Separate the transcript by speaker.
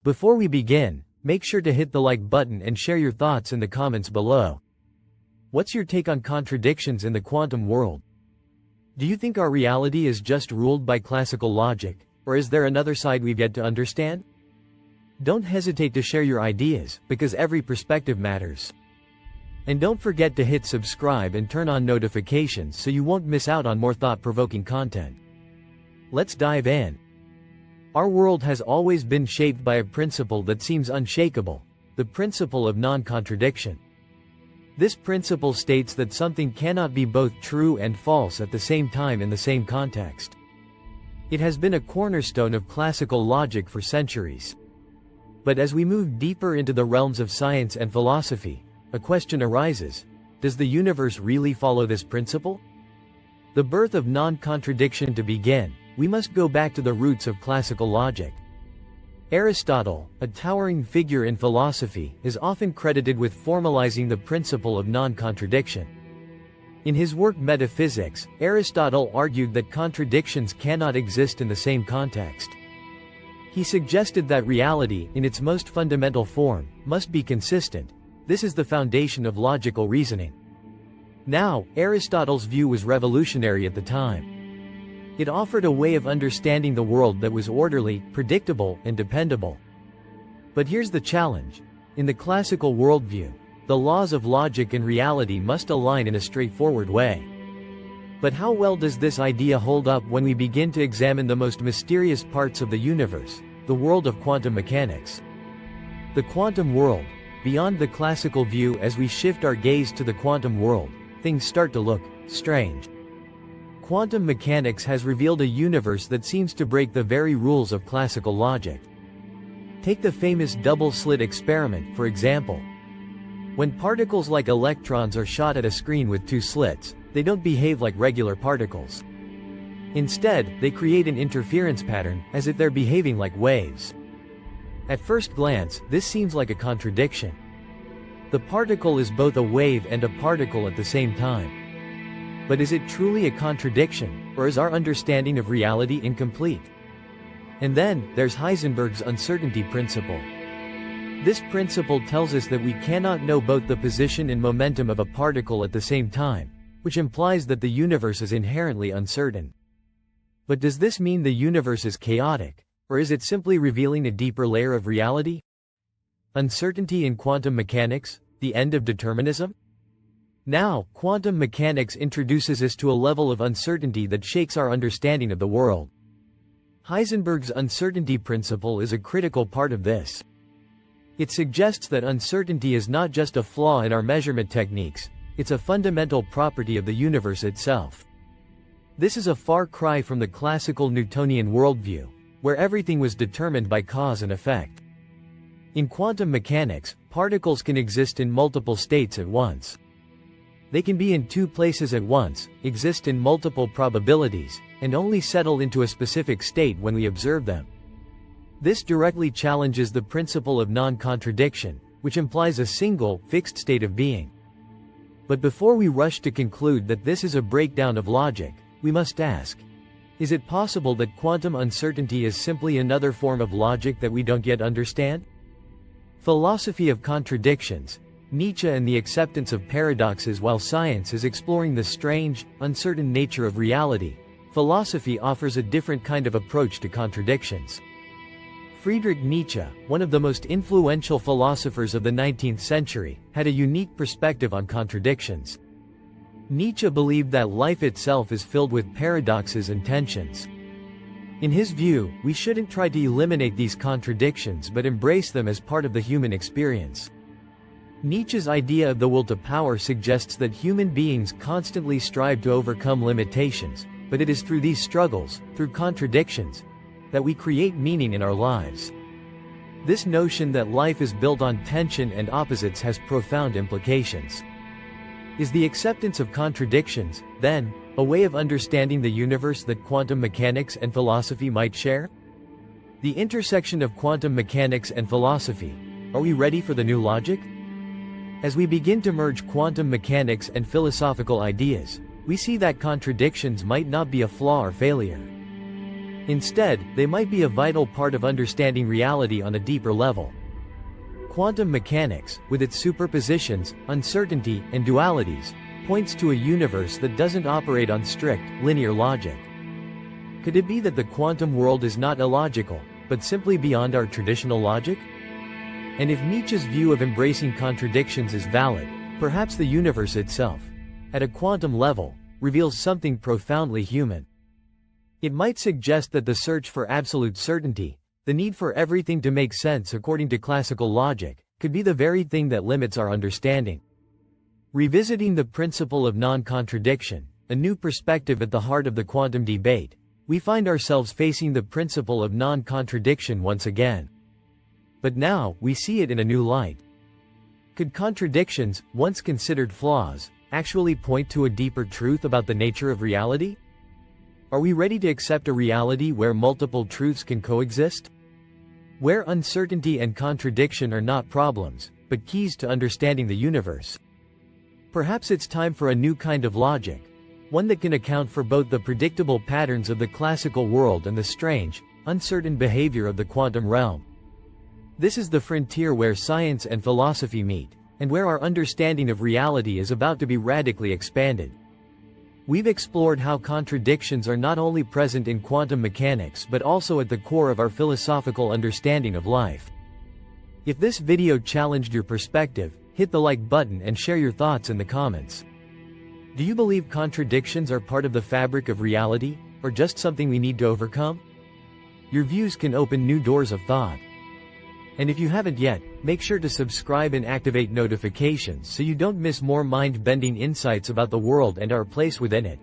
Speaker 1: Before we begin, make sure to hit the like button and share your thoughts in the comments below. What's your take on contradictions in the quantum world? Do you think our reality is just ruled by classical logic, or is there another side we've yet to understand? Don't hesitate to share your ideas, because every perspective matters. And don't forget to hit subscribe and turn on notifications so you won't miss out on more thought-provoking content. Let's dive in. Our world has always been shaped by a principle that seems unshakable, the principle of non-contradiction. This principle states that something cannot be both true and false at the same time in the same context. It has been a cornerstone of classical logic for centuries. But as we move deeper into the realms of science and philosophy, a question arises: does the universe really follow this principle? The birth of non-contradiction to begin, we must go back to the roots of classical logic. Aristotle, a towering figure in philosophy, is often credited with formalizing the principle of non-contradiction. In his work Metaphysics, Aristotle argued that contradictions cannot exist in the same context. He suggested that reality, in its most fundamental form, must be consistent. This is the foundation of logical reasoning. Now, Aristotle's view was revolutionary at the time. It offered a way of understanding the world that was orderly, predictable, and dependable. But here's the challenge. In the classical worldview, the laws of logic and reality must align in a straightforward way. But how well does this idea hold up when we begin to examine the most mysterious parts of the universe, the world of quantum mechanics? The quantum world. Beyond the classical view, as we shift our gaze to the quantum world, things start to look strange. Quantum mechanics has revealed a universe that seems to break the very rules of classical logic. Take the famous double-slit experiment, for example. When particles like electrons are shot at a screen with two slits, they don't behave like regular particles. Instead, they create an interference pattern, as if they're behaving like waves. At first glance, this seems like a contradiction. The particle is both a wave and a particle at the same time. But is it truly a contradiction, or is our understanding of reality incomplete? And then, there's Heisenberg's uncertainty principle. This principle tells us that we cannot know both the position and momentum of a particle at the same time, which implies that the universe is inherently uncertain. But does this mean the universe is chaotic, or is it simply revealing a deeper layer of reality? Uncertainty in quantum mechanics, the end of determinism? Now, quantum mechanics introduces us to a level of uncertainty that shakes our understanding of the world. Heisenberg's uncertainty principle is a critical part of this. It suggests that uncertainty is not just a flaw in our measurement techniques, it's a fundamental property of the universe itself. This is a far cry from the classical Newtonian worldview, where everything was determined by cause and effect. In quantum mechanics, particles can exist in multiple states at once. They can be in two places at once, exist in multiple probabilities, and only settle into a specific state when we observe them. This directly challenges the principle of non-contradiction, which implies a single, fixed state of being. But before we rush to conclude that this is a breakdown of logic, we must ask: is it possible that quantum uncertainty is simply another form of logic that we don't yet understand? Philosophy of contradictions, Nietzsche and the acceptance of paradoxes. While science is exploring the strange, uncertain nature of reality, philosophy offers a different kind of approach to contradictions. Friedrich Nietzsche, one of the most influential philosophers of the 19th century, had a unique perspective on contradictions. Nietzsche believed that life itself is filled with paradoxes and tensions. In his view, we shouldn't try to eliminate these contradictions but embrace them as part of the human experience. Nietzsche's idea of the will to power suggests that human beings constantly strive to overcome limitations, but it is through these struggles, through contradictions, that we create meaning in our lives. This notion that life is built on tension and opposites has profound implications. Is the acceptance of contradictions, then, a way of understanding the universe that quantum mechanics and philosophy might share? The intersection of quantum mechanics and philosophy. Are we ready for the new logic? As we begin to merge quantum mechanics and philosophical ideas, we see that contradictions might not be a flaw or failure. Instead, they might be a vital part of understanding reality on a deeper level. Quantum mechanics, with its superpositions, uncertainty, and dualities, points to a universe that doesn't operate on strict, linear logic. Could it be that the quantum world is not illogical, but simply beyond our traditional logic? And if Nietzsche's view of embracing contradictions is valid, perhaps the universe itself, at a quantum level, reveals something profoundly human. It might suggest that the search for absolute certainty, the need for everything to make sense according to classical logic, could be the very thing that limits our understanding. Revisiting the principle of non-contradiction, a new perspective at the heart of the quantum debate, we find ourselves facing the principle of non-contradiction once again. But now, we see it in a new light. Could contradictions, once considered flaws, actually point to a deeper truth about the nature of reality? Are we ready to accept a reality where multiple truths can coexist? Where uncertainty and contradiction are not problems, but keys to understanding the universe? Perhaps it's time for a new kind of logic, one that can account for both the predictable patterns of the classical world and the strange, uncertain behavior of the quantum realm. This is the frontier where science and philosophy meet, and where our understanding of reality is about to be radically expanded. We've explored how contradictions are not only present in quantum mechanics but also at the core of our philosophical understanding of life. If this video challenged your perspective, hit the like button and share your thoughts in the comments. Do you believe contradictions are part of the fabric of reality, or just something we need to overcome? Your views can open new doors of thought. And if you haven't yet, make sure to subscribe and activate notifications so you don't miss more mind-bending insights about the world and our place within it.